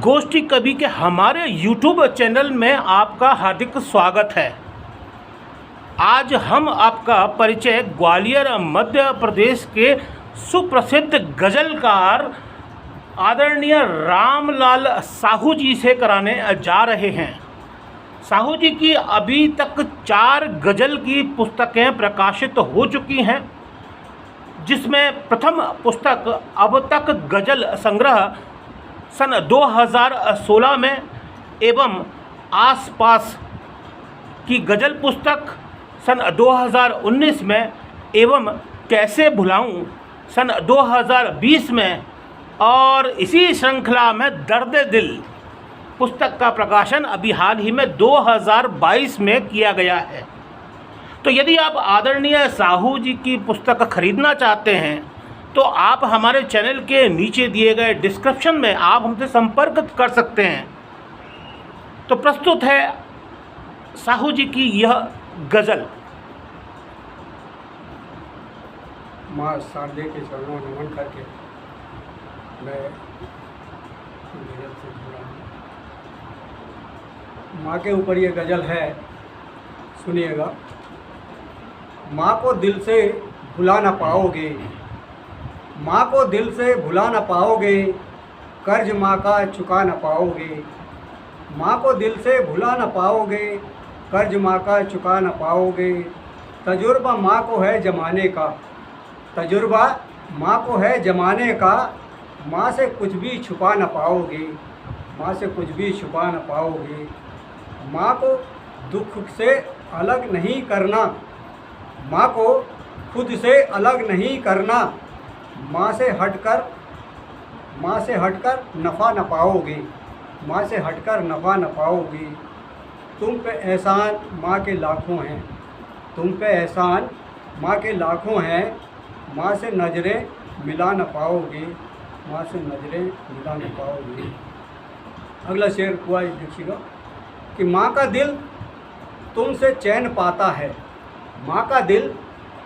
गोष्ठी कवि के हमारे YouTube चैनल में आपका हार्दिक स्वागत है। आज हम आपका परिचय ग्वालियर मध्य प्रदेश के सुप्रसिद्ध गज़लकार आदरणीय रामलाल साहू जी से कराने जा रहे हैं। साहू जी की अभी तक 4 गज़ल की पुस्तकें प्रकाशित हो चुकी हैं, जिसमें प्रथम पुस्तक अब तक गज़ल संग्रह सन 2016 में एवं आसपास की गज़ल पुस्तक सन 2019 में एवं कैसे भुलाऊं सन 2020 में और इसी श्रृंखला में दर्द दिल पुस्तक का प्रकाशन अभी हाल ही में 2022 में किया गया है। तो यदि आप आदरणीय साहू जी की पुस्तक खरीदना चाहते हैं तो आप हमारे चैनल के नीचे दिए गए डिस्क्रिप्शन में आप हमसे संपर्क कर सकते हैं। तो प्रस्तुत है साहू जी की यह गज़ल। माँ शारदे के चरणों में नमन करके मैं गज़ल से जुड़ा हूँ। माँ के ऊपर ये गज़ल है, सुनिएगा। माँ को दिल से भुला ना पाओगे, माँ को दिल से भुला ना पाओगे, कर्ज माँ का चुका ना पाओगे। माँ को दिल से भुला ना पाओगे, कर्ज माँ का चुका ना पाओगे। तजुर्बा माँ को है ज़माने का, तजुर्बा माँ को है ज़माने का। माँ से कुछ भी छुपा ना पाओगे, माँ से कुछ भी छुपा ना पाओगे। माँ को दुख से अलग नहीं करना, माँ को खुद से अलग नहीं करना। माँ से हटकर नफ़ा न पाओगे, माँ से हटकर नफ़ा न पाओगे। तुम पे एहसान माँ के लाखों हैं, तुम पे एहसान माँ के लाखों हैं। माँ से नज़रें मिला न पाओगे, माँ से नज़रें मिला न पाओगे। अगला शेर हुआ देखिएगा कि माँ का दिल तुमसे चैन पाता है, माँ का दिल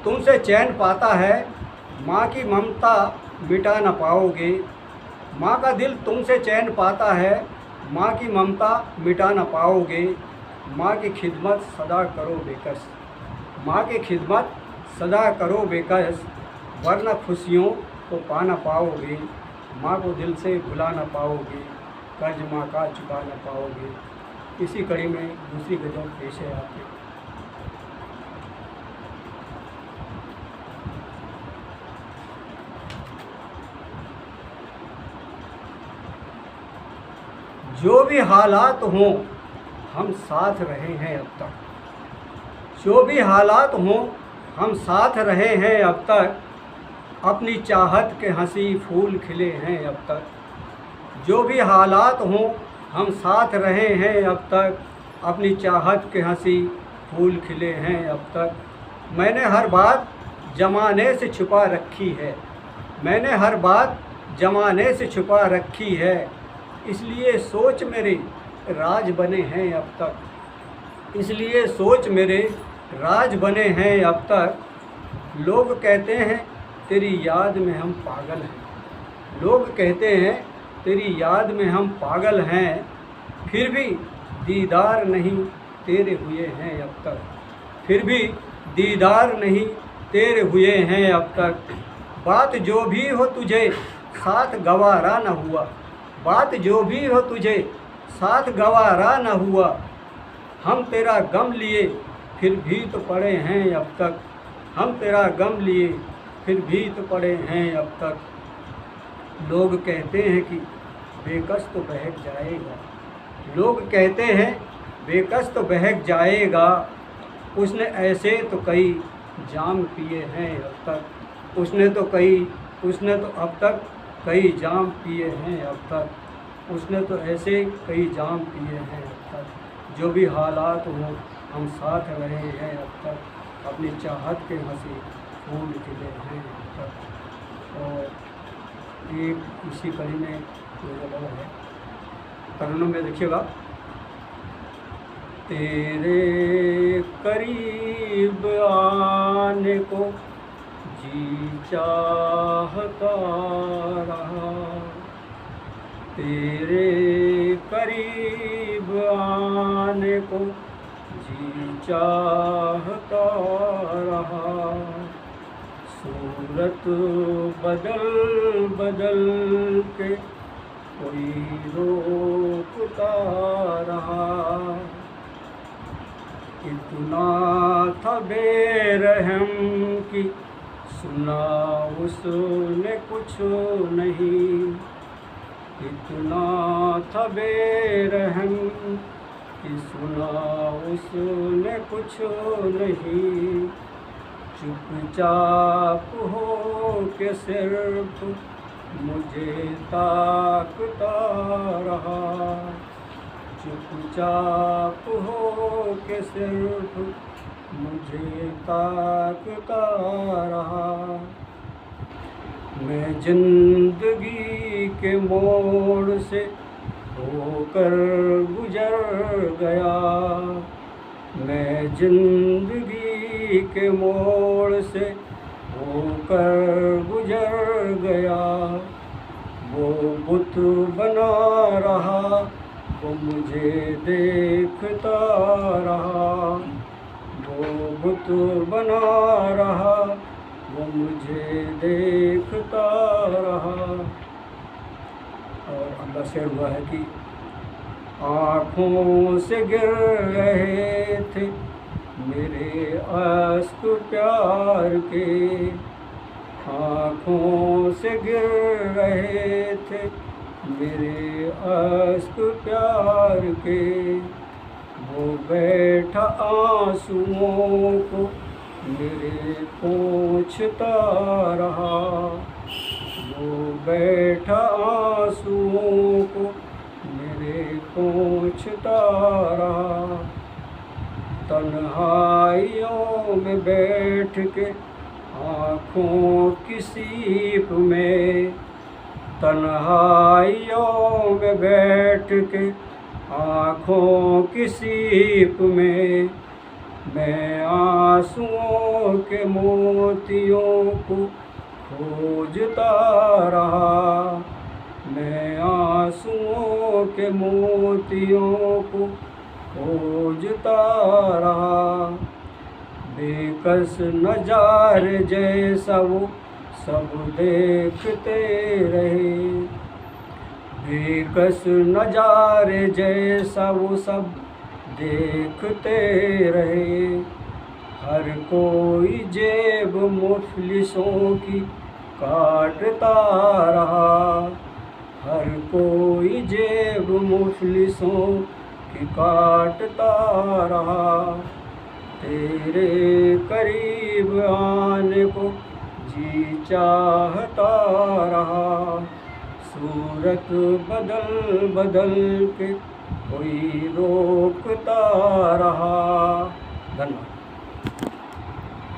तुमसे चैन पाता है। माँ की ममता मिटा न पाओगे, माँ का दिल तुमसे चैन पाता है। माँ की ममता मिटा न पाओगे। माँ की खिदमत सदा करो बेकस, माँ की खिदमत सदा करो बेकस, वरना खुशियों को पा न पाओगे। माँ को दिल से भुला न पाओगे, कर्ज माँ का चुका न पाओगे। इसी कड़ी में दूसरी गज़ल पेश है आपके। जो भी हालात हों हम साथ रहे हैं अब तक, जो भी हालात हों हम साथ रहे हैं अब तक। अपनी चाहत के हंसी फूल खिले हैं अब तक। जो भी हालात हों हम साथ रहे हैं अब तक। अपनी चाहत के हंसी फूल खिले हैं अब तक। मैंने हर बात ज़माने से छुपा रखी है, मैंने हर बात ज़माने से छुपा रखी है। इसलिए सोच मेरे राज बने हैं अब तक, इसलिए सोच मेरे राज बने हैं अब तक। लोग कहते हैं तेरी याद में हम पागल हैं, लोग कहते हैं तेरी याद में हम पागल हैं। फिर भी दीदार नहीं तेरे हुए हैं अब तक, फिर भी दीदार नहीं तेरे हुए हैं अब तक। बात जो भी हो तुझे साथ गवारा न हुआ, बात जो भी हो तुझे साथ गवारा न हुआ। हम तेरा गम लिए फिर भी तो पड़े हैं अब तक, हम तेरा गम लिए फिर भी तो पड़े हैं अब तक। लोग कहते हैं कि बेकस तो बहक जाएगा, लोग कहते हैं बेकस तो बहक जाएगा। उसने ऐसे तो कई जाम पिए हैं अब तक, उसने तो अब तक कई जाम पिए हैं अब तक, उसने तो ऐसे कई जाम पिए हैं अब तक। जो भी हालात हों हम साथ रहे हैं अब तक। अपनी चाहत के हंसी फूल खिले हैं अब तक। और एक इसी कड़ी में जो है तरुणों में देखिएगा। तेरे करीब आने को जी चाहता रहा, तेरे करीब आने को जी चाहता रहा। सूरत बदल बदल के कोई रोकता रहा। इतना था बेरहम कि सुना उसने कुछ नहीं। इतना था बेरहम कि सुना उसने कुछ नहीं। चुपचाप हो के सिर्फ मुझे ताकता रहा। चुपचाप हो के सिर्फ मुझे ताकता रहा। मैं जिंदगी के मोड़ से होकर गुजर गया। मैं जिंदगी के मोड़ से होकर गुजर गया। वो बुत बना रहा, वो मुझे देखता रहा। वो बुत बना रहा, वो मुझे देखता रहा। और अगला शेर हुआ है कि आँखों से गिर रहे थे मेरे अश्क प्यार के। आँखों से गिर रहे थे मेरे अश्क प्यार के। वो बैठा आंसुओं को मेरे पोंछता रहा। वो बैठा आंसुओं को मेरे पोंछता रहा। तन्हाइयों में बैठ के आँखों की सीप में। तन्हाइयों में बैठ के आँखों की सीप में मैं आंसुओं के मोतियों को खोजता रहा। मैं आंसुओं के मोतियों को खोजता रहा। बेकस नजारे जैसा वो सब देखते रहे। बेकस नजारे जैसा वो सब देखते रहे। हर कोई जेब मुफलिसों की काटता रहा। हर कोई जेब मुफलिसों की काटता रहा। तेरे करीब आने को जी चाहता रहा। सूरत बदल बदल के कोई रोकता रहा। धन्यवाद।